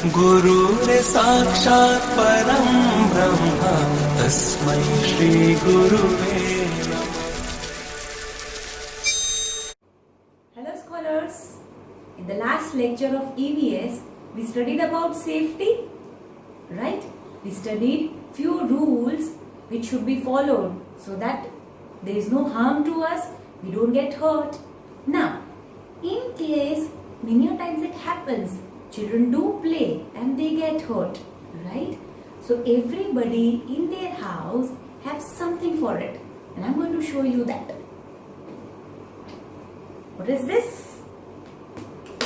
गुरुर् साक्षात् परं ब्रह्म तस्मै श्री गुरुवे नमः। Hello scholars, in the last lecture of EVS we studied about safety, right? We studied few rules which should be followed so that there is no harm to us, we don't get hurt. Now, in case many a times it happens, children do play and they get hurt, right? So everybody in their house has something for it, and I'm going to show you that. What is this?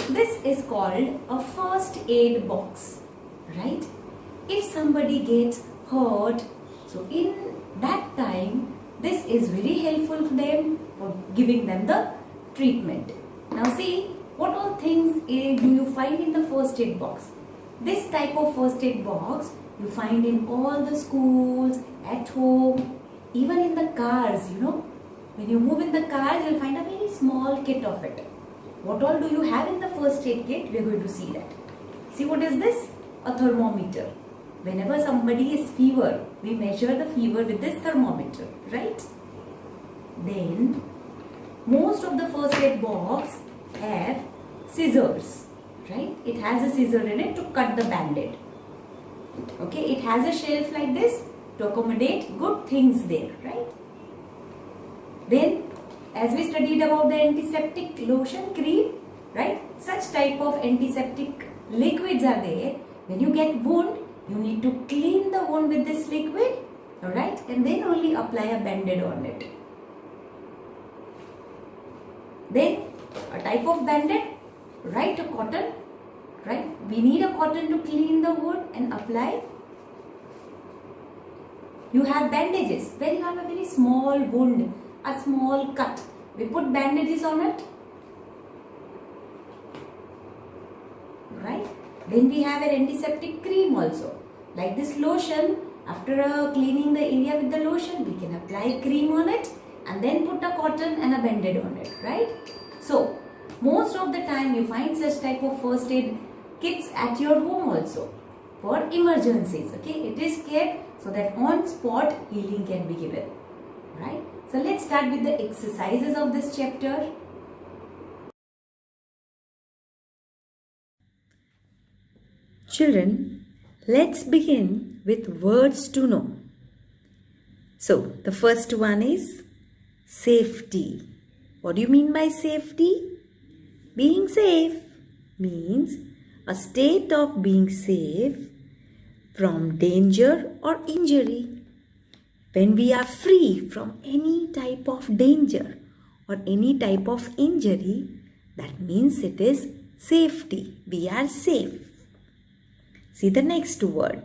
This is called a first aid box, right? If somebody gets hurt, so in that time, this is very helpful to them for giving them the treatment. Now see, what all things do you find in the first aid box? This type of first aid box you find in all the schools, at home, even in the cars, you know. When you move in the cars, you'll find a very small kit of it. What all do you have in the first aid kit? We are going to see that. See, what is this? A thermometer. Whenever somebody is fever, we measure the fever with this thermometer, right? Then, most of the first aid box have scissors, right? It has a scissor in it to cut the band-aid. Okay, it has a shelf like this to accommodate good things there, right? Then, as we studied about the antiseptic lotion cream, right? Such type of antiseptic liquids are there. When you get wound, you need to clean the wound with this liquid, alright? And then only apply a band-aid on it. Then, a type of band-aid, right? A cotton, right? We need a cotton to clean the wound and apply. You have bandages. When you have a very small wound, a small cut, we put bandages on it, right? Then we have an antiseptic cream also. Like this lotion, after cleaning the area with the lotion, we can apply cream on it and then put a cotton and a band-aid on it, right? So, most of the time you find such type of first aid kits at your home also for emergencies, okay? It is kept so that on spot healing can be given, right? So, let's start with the exercises of this chapter. Children, let's begin with words to know. So, the first one is safety. What do you mean by safety? Being safe means a state of being safe from danger or injury. When we are free from any type of danger or any type of injury, that means it is safety. We are safe. See the next word,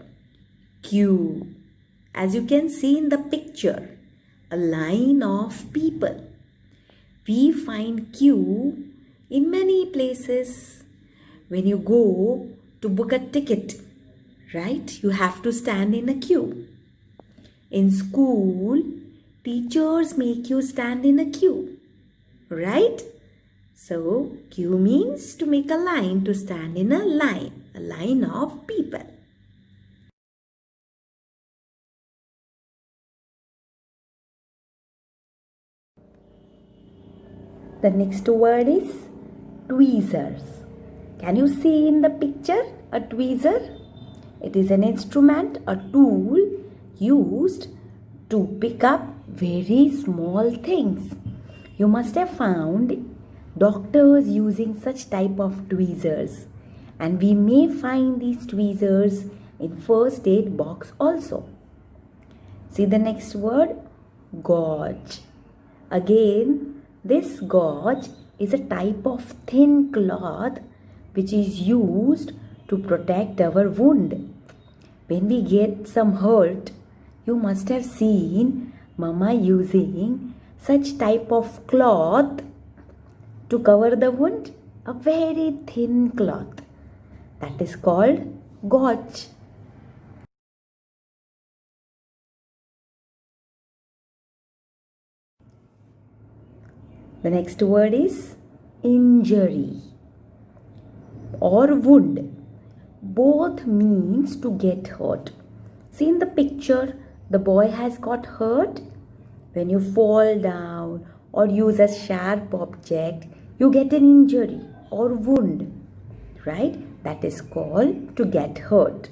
queue. As you can see in the picture, a line of people. We find queue in many places. When you go to book a ticket, right, you have to stand in a queue. In school, teachers make you stand in a queue, right? So, queue means to make a line, to stand in a line of people. The next word is tweezers. Can you see in the picture a tweezer? It is an instrument, a tool used to pick up very small things. You must have found doctors using such type of tweezers, and we may find these tweezers in first aid box also. See the next word, gauze. Again, this gauze is a type of thin cloth which is used to protect our wound. When we get some hurt, you must have seen Mama using such type of cloth to cover the wound, a very thin cloth. That is called gauze. The next word is injury or wound. both means to get hurt. See in the picture, the boy has got hurt. When you fall down or use a sharp object, you get an injury or wound, right? That is called to get hurt.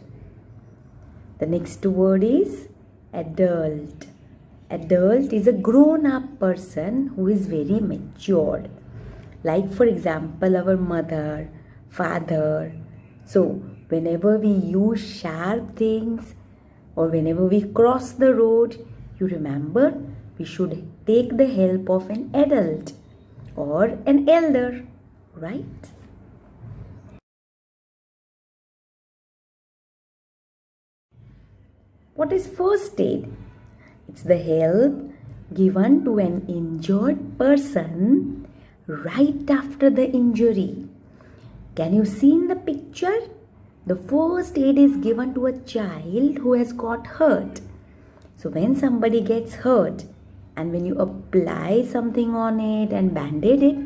The next word is adult. Adult is a grown-up person who is very matured. Like for example, our mother, father. So whenever we use sharp things or whenever we cross the road, you remember we should take the help of an adult or an elder, right? What is first aid? It's the help given to an injured person right after the injury. Can you see in the picture? The first aid is given to a child who has got hurt. So when somebody gets hurt and when you apply something on it and band-aid it,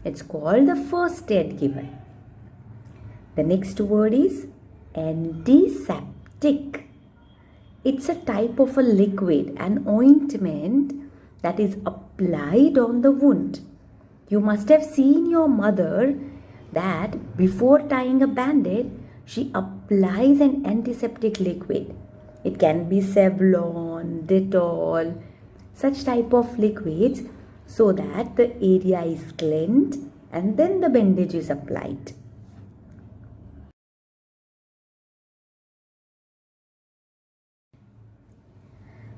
it's called the first aid given. The next word is antiseptic. It's a type of a liquid, an ointment that is applied on the wound. You must have seen your mother that before tying a band-aid, she applies an antiseptic liquid. It can be Savlon, Dettol, such type of liquids so that the area is cleansed and then the bandage is applied.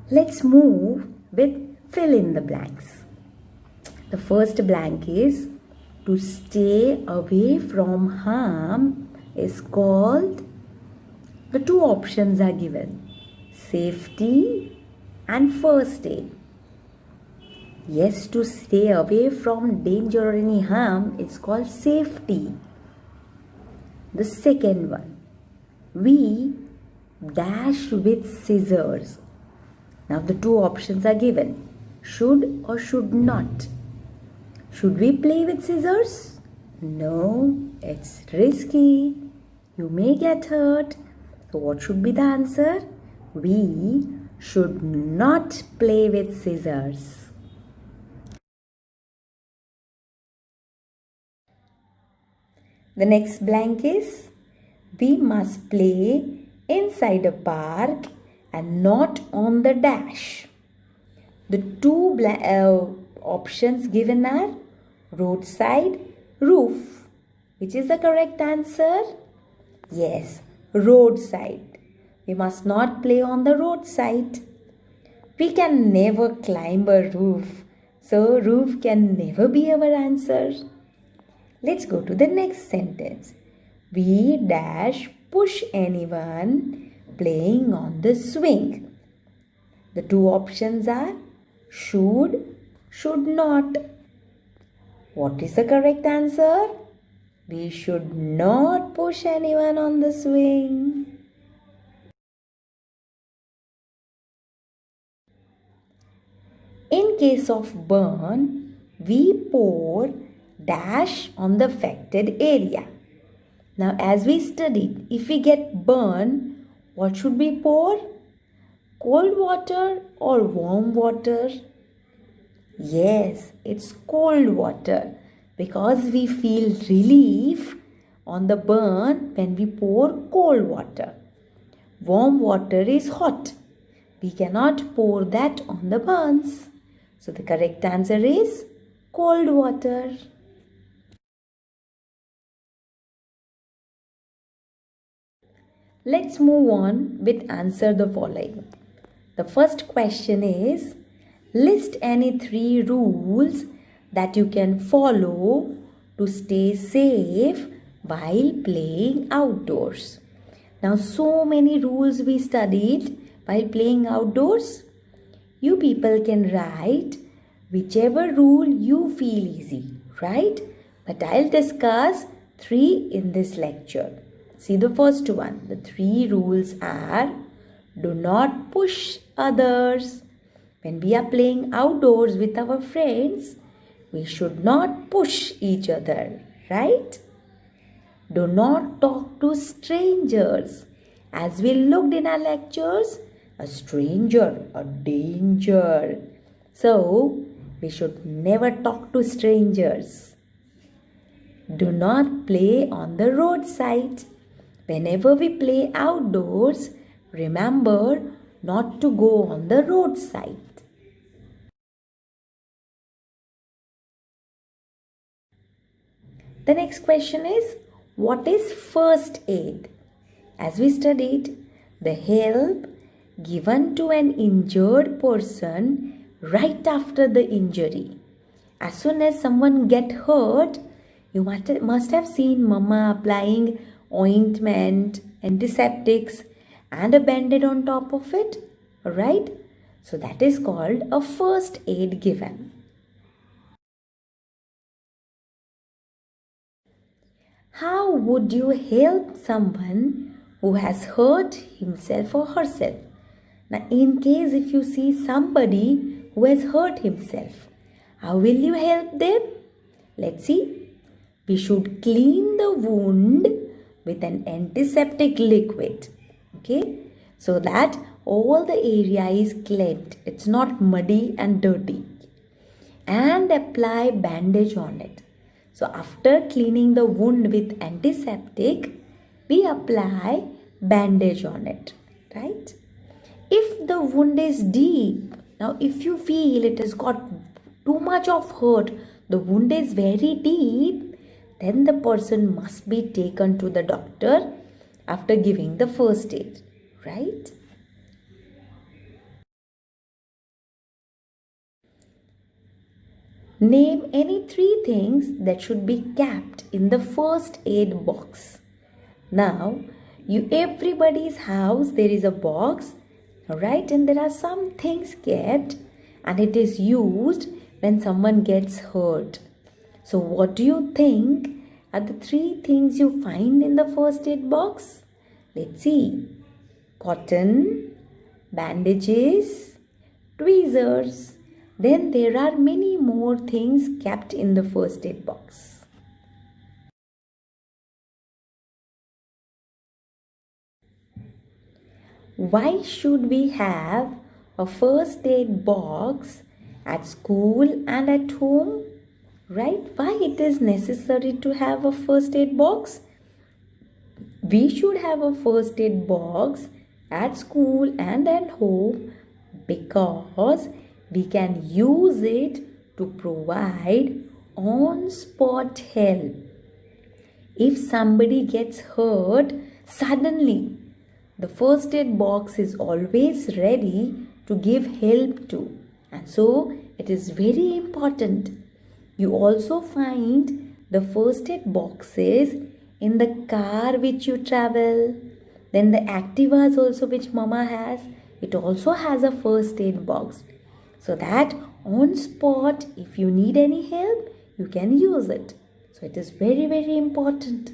Let's move with fill in the blanks. The first blank is to stay away from harm is called, the two options are given, safety and first aid. Yes, to stay away from danger or any harm is called safety. The second one, we dash with scissors. Now the two options are given, should or should not. Should we play with scissors? No, it's risky. You may get hurt. So what should be the answer? We should not play with scissors. The next blank is, we must play inside a park and not on the dash. The two options given are roadside, roof. Which is the correct answer? Yes, roadside. We must not play on the roadside. We can never climb a roof, so roof can never be our answer. Let's go to the next sentence. We dash push anyone playing on the swing. The two options are should, should not. What is the correct answer? We should not push anyone on the swing. In case of burn, we pour dash on the affected area. Now as we studied, if we get burn, what should we pour? Cold water or warm water? Yes, it's cold water because we feel relief on the burn when we pour cold water. Warm water is hot. We cannot pour that on the burns. So the correct answer is cold water. Let's move on with answer the following. The first question is, list any 3 rules that you can follow to stay safe while playing outdoors. Now so many rules we studied while playing outdoors. You people can write whichever rule you feel easy, right? But I'll discuss 3 in this lecture. See the first one. The 3 rules are, do not push others. When we are playing outdoors with our friends, we should not push each other, right? Do not talk to strangers. As we looked in our lectures, a stranger, a danger. So, we should never talk to strangers. Do not play on the roadside. Whenever we play outdoors, remember not to go on the roadside. The next question is, what is first aid? As we studied, the help given to an injured person right after the injury. As soon as someone get hurt, you must have seen Mama applying ointment, antiseptics and a band-aid on top of it, right? So that is called a first aid given. How would you help someone who has hurt himself or herself? Now, in case if you see somebody who has hurt himself, how will you help them? Let's see. We should clean the wound with an antiseptic liquid. Okay? So that all the area is cleansed. It's not muddy and dirty. And apply bandage on it. So after cleaning the wound with antiseptic, we apply bandage on it, right? If the wound is deep, now if you feel it has got too much of hurt, the wound is very deep, then the person must be taken to the doctor after giving the first aid, right? Name any 3 things that should be kept in the first aid box. Now, everybody's house there is a box, right? And there are some things kept and it is used when someone gets hurt. So what do you think are the 3 things you find in the first aid box? Let's see. Cotton, bandages, tweezers. Then there are many more things kept in the first aid box. Why should we have a first aid box at school and at home? Right? Why it is necessary to have a first aid box? We should have a first aid box at school and at home because we can use it to provide on-spot help. If somebody gets hurt suddenly, the first aid box is always ready to give help to, and so it is very important. You also find the first aid boxes in the car which you travel. Then the Activas also which Mama has, it also has a first aid box. So that on spot, if you need any help, you can use it. So it is very, very important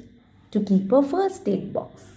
to keep a first aid box.